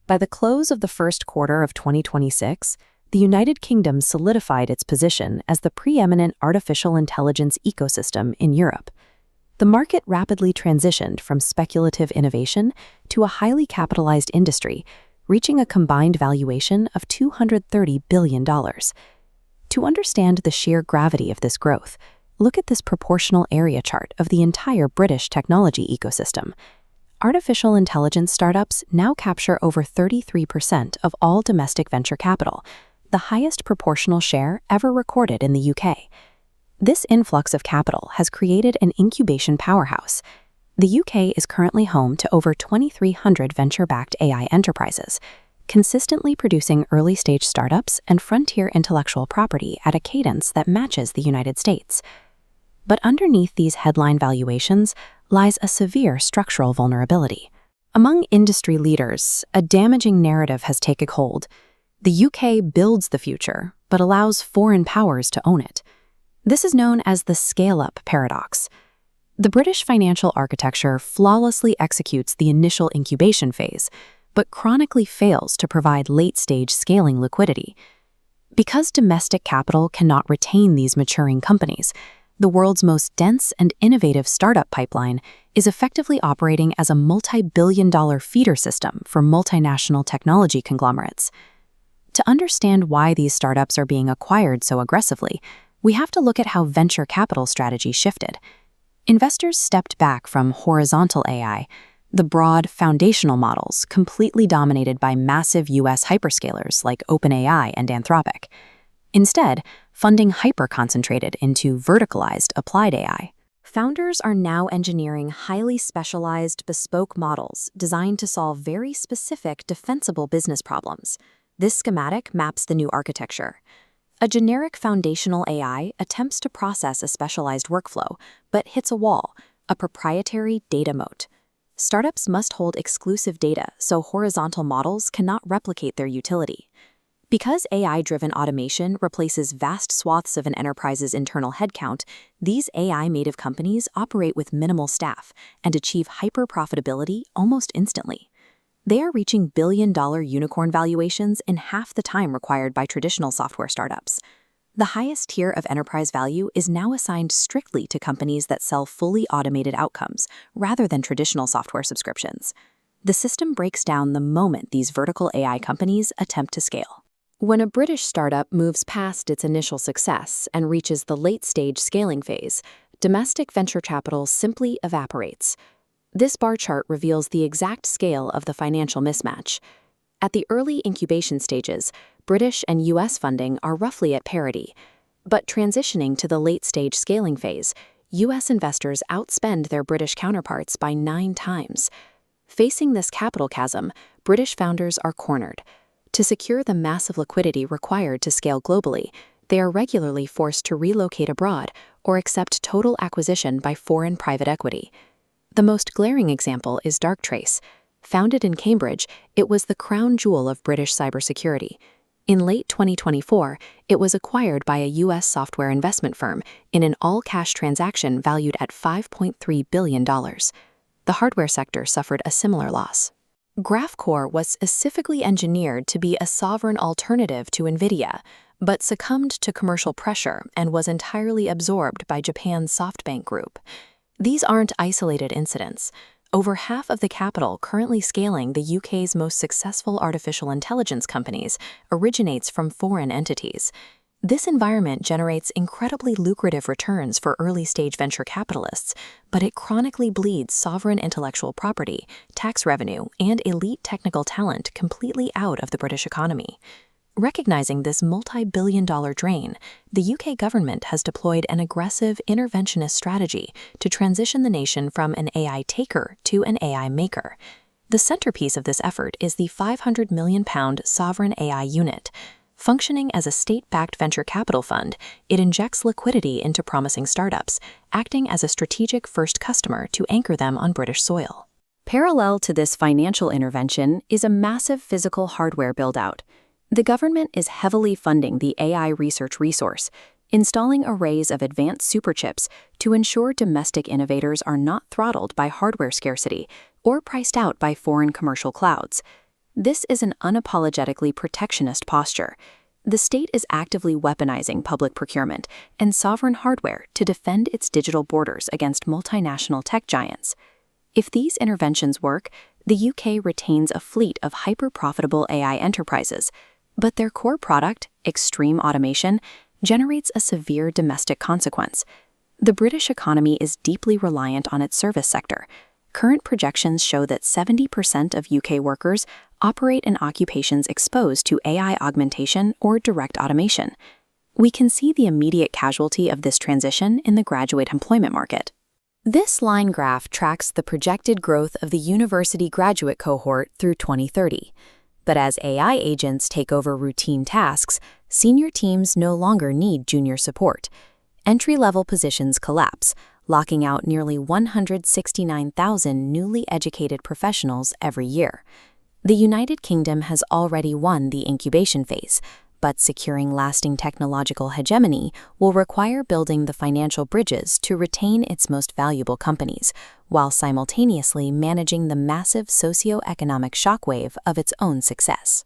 By the close of the first quarter of 2026, the United Kingdom solidified its position as the preeminent artificial intelligence ecosystem in Europe. The market rapidly transitioned from speculative innovation to a highly capitalized industry, reaching a combined valuation of $230 billion. To understand the sheer gravity of this growth, look at this proportional area chart of the entire British technology ecosystem. Artificial intelligence startups now capture over 33% of all domestic venture capital, the highest proportional share ever recorded in the UK. This influx of capital has created an incubation powerhouse. The UK is currently home to over 2,300 venture-backed AI enterprises, consistently producing early-stage startups and frontier intellectual property at a cadence that matches the United States. But underneath these headline valuations lies a severe structural vulnerability. Among industry leaders, a damaging narrative has taken hold. The UK builds the future, but allows foreign powers to own it. This is known as the scale-up paradox. The British financial architecture flawlessly executes the initial incubation phase, but chronically fails to provide late-stage scaling liquidity. Because domestic capital cannot retain these maturing companies, the world's most dense and innovative startup pipeline is effectively operating as a multi-billion-dollar feeder system for multinational technology conglomerates. To understand why these startups are being acquired so aggressively, we have to look at how venture capital strategy shifted. Investors stepped back from horizontal AI, the broad foundational models completely dominated by massive US hyperscalers like OpenAI and Anthropic. Instead, funding hyper-concentrated into verticalized applied AI. Founders are now engineering highly specialized, bespoke models designed to solve very specific, defensible business problems. This schematic maps the new architecture. A generic foundational AI attempts to process a specialized workflow, but hits a wall, a proprietary data moat. Startups must hold exclusive data so horizontal models cannot replicate their utility. Because AI-driven automation replaces vast swaths of an enterprise's internal headcount, these AI-native companies operate with minimal staff and achieve hyper-profitability almost instantly. They are reaching billion-dollar unicorn valuations in half the time required by traditional software startups. The highest tier of enterprise value is now assigned strictly to companies that sell fully automated outcomes, rather than traditional software subscriptions. The system breaks down the moment these vertical AI companies attempt to scale. When a British startup moves past its initial success and reaches the late-stage scaling phase, domestic venture capital simply evaporates. This bar chart reveals the exact scale of the financial mismatch. At the early incubation stages, British and US funding are roughly at parity. But transitioning to the late-stage scaling phase, US investors outspend their British counterparts by 9 times. Facing this capital chasm, British founders are cornered. To secure the massive liquidity required to scale globally, they are regularly forced to relocate abroad or accept total acquisition by foreign private equity. The most glaring example is Darktrace. Founded in Cambridge, it was the crown jewel of British cybersecurity. In late 2024, it was acquired by a US software investment firm in an all-cash transaction valued at $5.3 billion. The hardware sector suffered a similar loss. GraphCore was specifically engineered to be a sovereign alternative to NVIDIA, but succumbed to commercial pressure and was entirely absorbed by Japan's SoftBank Group. These aren't isolated incidents. Over half of the capital currently scaling the UK's most successful artificial intelligence companies originates from foreign entities. This environment generates incredibly lucrative returns for early-stage venture capitalists, but it chronically bleeds sovereign intellectual property, tax revenue, and elite technical talent completely out of the British economy. Recognizing this multi-billion-dollar drain, the UK government has deployed an aggressive interventionist strategy to transition the nation from an AI taker to an AI maker. The centerpiece of this effort is the £500 million Sovereign AI Unit. Functioning as a state-backed venture capital fund, it injects liquidity into promising startups, acting as a strategic first customer to anchor them on British soil. Parallel to this financial intervention is a massive physical hardware build-out. The government is heavily funding the AI research resource, installing arrays of advanced superchips to ensure domestic innovators are not throttled by hardware scarcity or priced out by foreign commercial clouds. This is an unapologetically protectionist posture. The state is actively weaponizing public procurement and sovereign hardware to defend its digital borders against multinational tech giants. If these interventions work, the UK retains a fleet of hyper-profitable AI enterprises, but their core product, extreme automation, generates a severe domestic consequence. The British economy is deeply reliant on its service sector. Current projections show that 70% of UK workers operate in occupations exposed to AI augmentation or direct automation. We can see the immediate casualty of this transition in the graduate employment market. This line graph tracks the projected growth of the university graduate cohort through 2030. But as AI agents take over routine tasks, senior teams no longer need junior support. Entry-level positions collapse, locking out nearly 169,000 newly educated professionals every year. The United Kingdom has already won the incubation phase, but securing lasting technological hegemony will require building the financial bridges to retain its most valuable companies, while simultaneously managing the massive socio-economic shockwave of its own success.